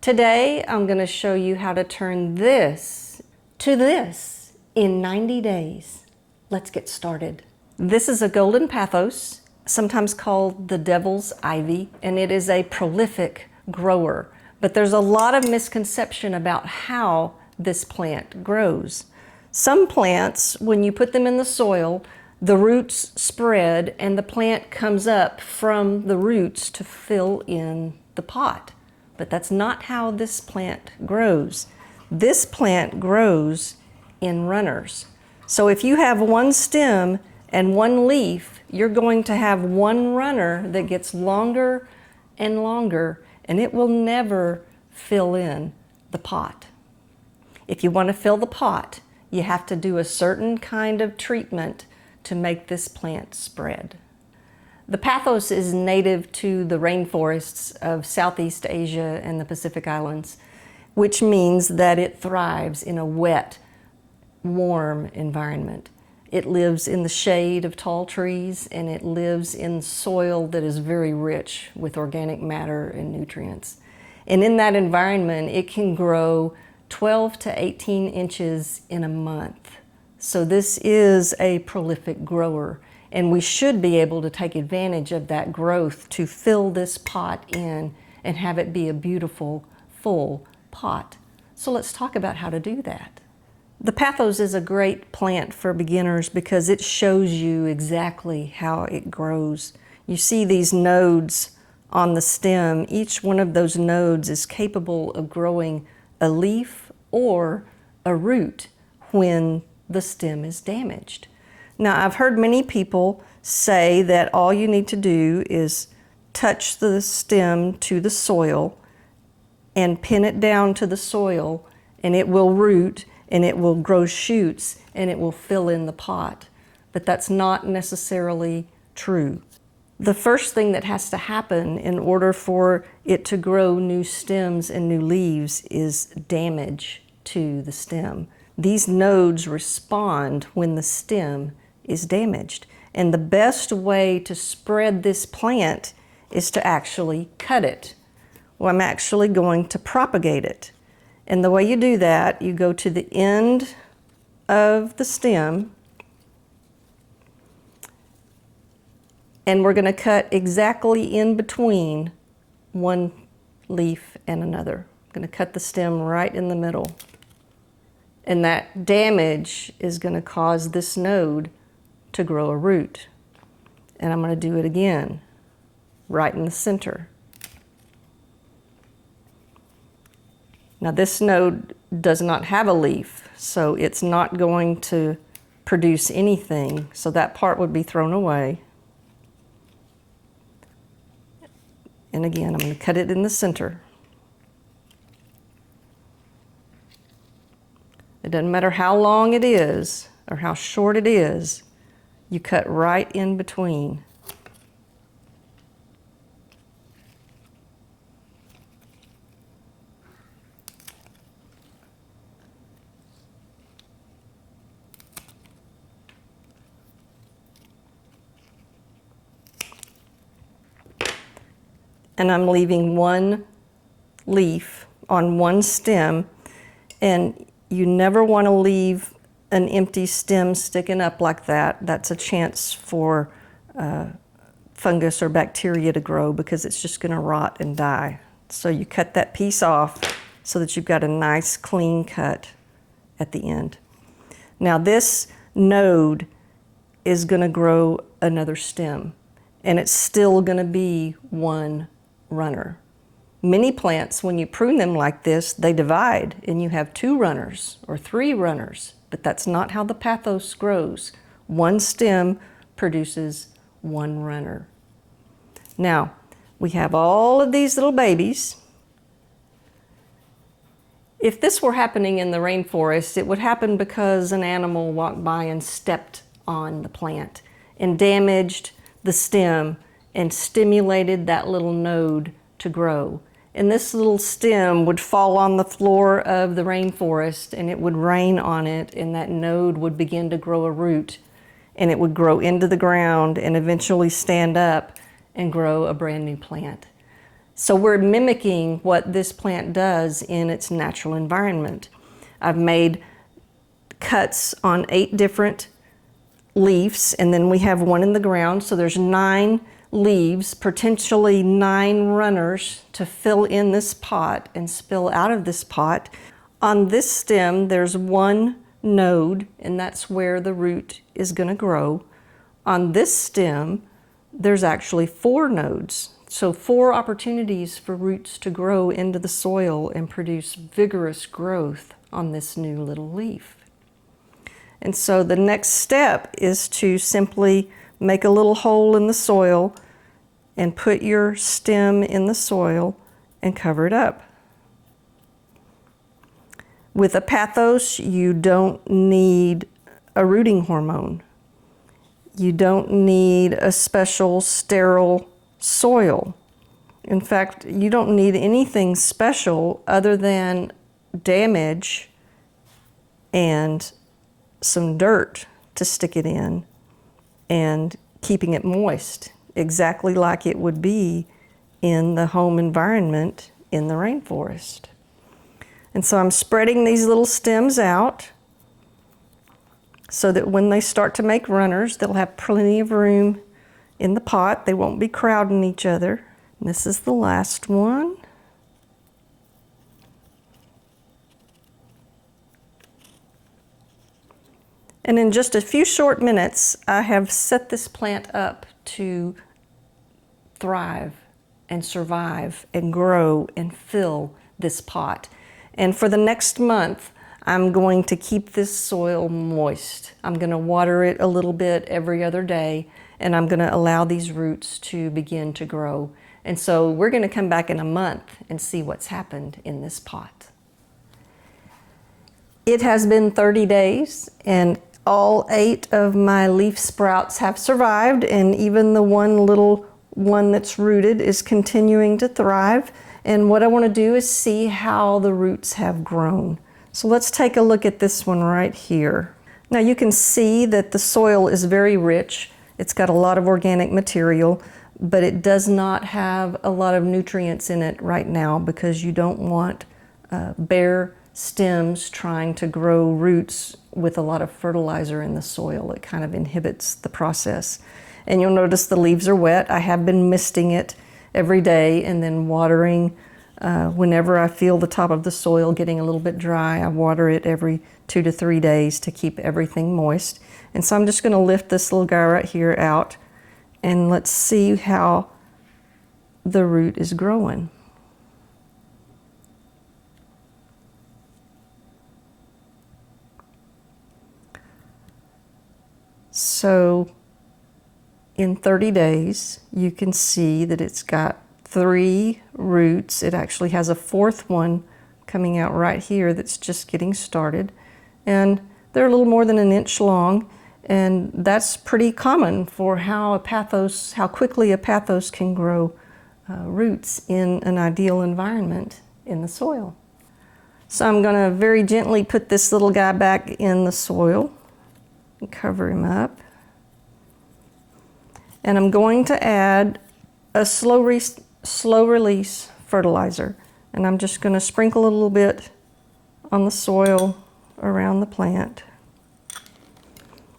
Today, I'm going to show you how to turn this to this in 90 days. Let's get started. This is a golden pathos, sometimes called the devil's ivy, and it is a prolific grower. But there's a lot of misconception about how this plant grows. Some plants, when you put them in the soil, the roots spread and the plant comes up from the roots to fill in the pot. But that's not how this plant grows. This plant grows in runners. So if you have one stem and one leaf, you're going to have one runner that gets longer and longer, and it will never fill in the pot. If you want to fill the pot, you have to do a certain kind of treatment to make this plant spread. The Pathos is native to the rainforests of Southeast Asia and the Pacific Islands, which means that it thrives in a wet, warm environment. It lives in the shade of tall trees, and it lives in soil that is very rich with organic matter and nutrients. And in that environment, it can grow 12 to 18 inches in a month. So this is a prolific grower. And we should be able to take advantage of that growth to fill this pot in and have it be a beautiful, full pot. So let's talk about how to do that. The Pathos is a great plant for beginners because it shows you exactly how it grows. You see these nodes on the stem. Each one of those nodes is capable of growing a leaf or a root when the stem is damaged. Now, I've heard many people say that all you need to do is touch the stem to the soil and pin it down to the soil, and it will root and it will grow shoots and it will fill in the pot. But that's not necessarily true. The first thing that has to happen in order for it to grow new stems and new leaves is damage to the stem. These nodes respond when the stem is damaged. And the best way to spread this plant is to actually cut it. Well, I'm actually going to propagate it. And the way you do that, you go to the end of the stem, and we're going to cut exactly in between one leaf and another. I'm going to cut the stem right in the middle. And that damage is going to cause this node to grow a root. And I'm going to do it again, right in the center. Now this node does not have a leaf, so it's not going to produce anything, so that part would be thrown away. And again, I'm going to cut it in the center. It doesn't matter how long it is or how short it is, you cut right in between. And I'm leaving one leaf on one stem, and you never want to leave an empty stem sticking up like that. That's a chance for fungus or bacteria to grow because it's just going to rot and die. So you cut that piece off so that you've got a nice clean cut at the end. Now this node is going to grow another stem, and it's still going to be one runner. Many plants, when you prune them like this, they divide and you have 2 runners or 3 runners, but that's not how the Pathos grows. One stem produces one runner. Now, we have all of these little babies. If this were happening in the rainforest, it would happen because an animal walked by and stepped on the plant and damaged the stem and stimulated that little node to grow. And this little stem would fall on the floor of the rainforest, and it would rain on it, and that node would begin to grow a root, and it would grow into the ground and eventually stand up and grow a brand new plant. So we're mimicking what this plant does in its natural environment. I've made cuts on 8 different leaves, and then we have one in the ground, so there's 9 leaves, potentially 9 runners to fill in this pot and spill out of this pot. On this stem, there's 1 node, and that's where the root is going to grow. On this stem, there's actually 4 nodes. So 4 opportunities for roots to grow into the soil and produce vigorous growth on this new little leaf. And so the next step is to simply make a little hole in the soil and put your stem in the soil and cover it up. With a Pathos, you don't need a rooting hormone. You don't need a special sterile soil. In fact, you don't need anything special other than damage and some dirt to stick it in and keeping it moist, exactly like it would be in the home environment in the rainforest. And so I'm spreading these little stems out so that when they start to make runners, they'll have plenty of room in the pot. They won't be crowding each other. And this is the last one. And in just a few short minutes, I have set this plant up to thrive and survive and grow and fill this pot. And for the next month, I'm going to keep this soil moist. I'm going to water it a little bit every other day, and I'm going to allow these roots to begin to grow. And so we're going to come back in a month and see what's happened in this pot. It has been 30 days, and all 8 of my leaf sprouts have survived, and even the one little one that's rooted is continuing to thrive. And what I want to do is see how the roots have grown. So let's take a look at this one right here. Now you can see that the soil is very rich. It's got a lot of organic material, but it does not have a lot of nutrients in it right now because you don't want bare stems trying to grow roots with a lot of fertilizer in the soil. It kind of inhibits the process. And you'll notice the leaves are wet. I have been misting it every day and then watering whenever I feel the top of the soil getting a little bit dry. I water it every 2 to 3 days to keep everything moist. And so I'm just going to lift this little guy right here out, and let's see how the root is growing. So in 30 days, you can see that it's got 3 roots. It actually has a 4th one coming out right here that's just getting started. And they're a little more than 1 inch long, and that's pretty common for how quickly a Pathos can grow roots in an ideal environment in the soil. So I'm going to very gently put this little guy back in the soil and cover him up. And I'm going to add a slow release fertilizer. And I'm just going to sprinkle a little bit on the soil around the plant.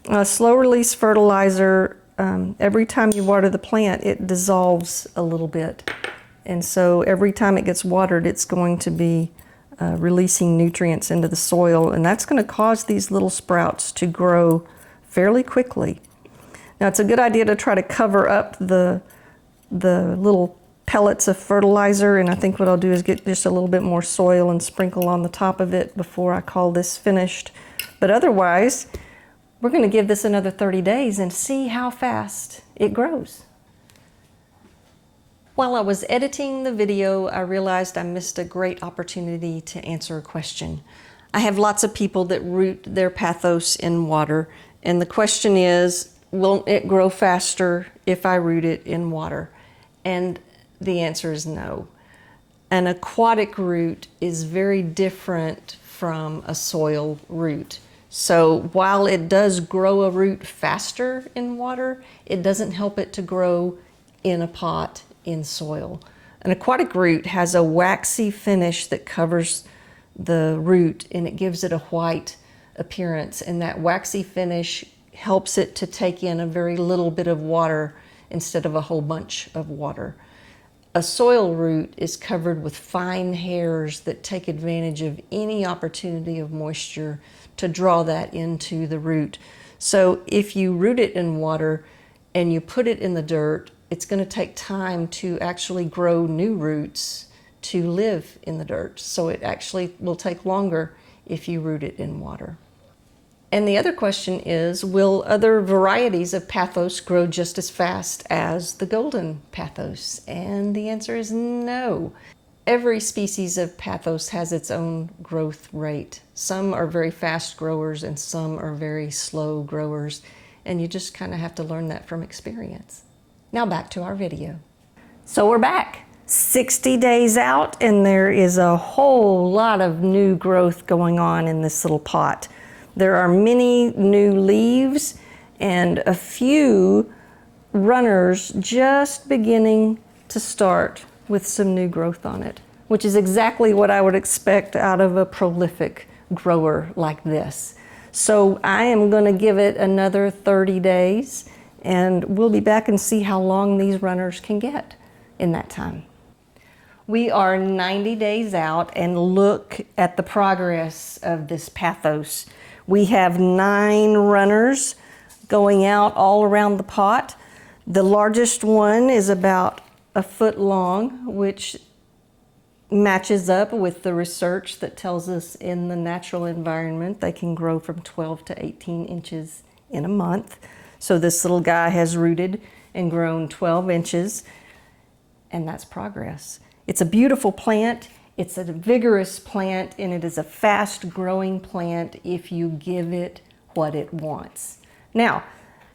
A slow release fertilizer, every time you water the plant, it dissolves a little bit. And so every time it gets watered, it's going to be releasing nutrients into the soil, and that's going to cause these little sprouts to grow fairly quickly. Now it's a good idea to try to cover up the little pellets of fertilizer, and I think what I'll do is get just a little bit more soil and sprinkle on the top of it before I call this finished. But otherwise, we're going to give this another 30 days and see how fast it grows. While I was editing the video, I realized I missed a great opportunity to answer a question. I have lots of people that root their Pathos in water, and the question is, will it grow faster if I root it in water? And the answer is no. An aquatic root is very different from a soil root. So while it does grow a root faster in water, it doesn't help it to grow in a pot in soil. An aquatic root has a waxy finish that covers the root and it gives it a white appearance, and that waxy finish helps it to take in a very little bit of water instead of a whole bunch of water. A soil root is covered with fine hairs that take advantage of any opportunity of moisture to draw that into the root. So if you root it in water and you put it in the dirt, it's going to take time to actually grow new roots to live in the dirt. So it actually will take longer if you root it in water. And the other question is, will other varieties of Pathos grow just as fast as the golden Pathos? And the answer is no. Every species of Pathos has its own growth rate. Some are very fast growers and some are very slow growers. And you just kind of have to learn that from experience. Now back to our video. So we're back 60 days out, and there is a whole lot of new growth going on in this little pot. There are many new leaves and a few runners just beginning to start with some new growth on it, which is exactly what I would expect out of a prolific grower like this. So I am going to give it another 30 days and we'll be back and see how long these runners can get in that time. We are 90 days out, and look at the progress of this Pathos. We have 9 runners going out all around the pot. The largest one is about a foot long, which matches up with the research that tells us in the natural environment they can grow from 12 to 18 inches in a month. So this little guy has rooted and grown 12 inches, and that's progress. It's a beautiful plant. It's a vigorous plant, and it is a fast growing plant if you give it what it wants. Now,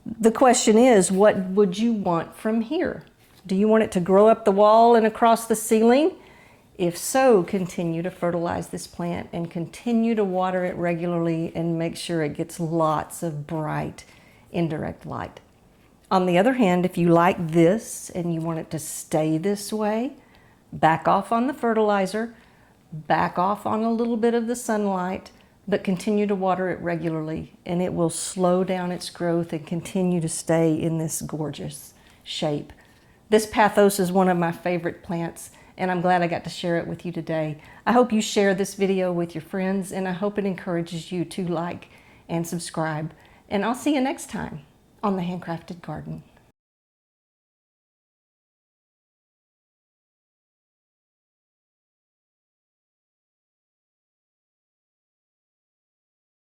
the question is, what would you want from here? Do you want it to grow up the wall and across the ceiling? If so, continue to fertilize this plant and continue to water it regularly and make sure it gets lots of bright indirect light. On the other hand, if you like this and you want it to stay this way, back off on the fertilizer, back off on a little bit of the sunlight, but continue to water it regularly, and it will slow down its growth and continue to stay in this gorgeous shape. This Pathos is one of my favorite plants, and I'm glad I got to share it with you today. I hope you share this video with your friends, and I hope it encourages you to like and subscribe. And I'll see you next time on The Handcrafted Garden.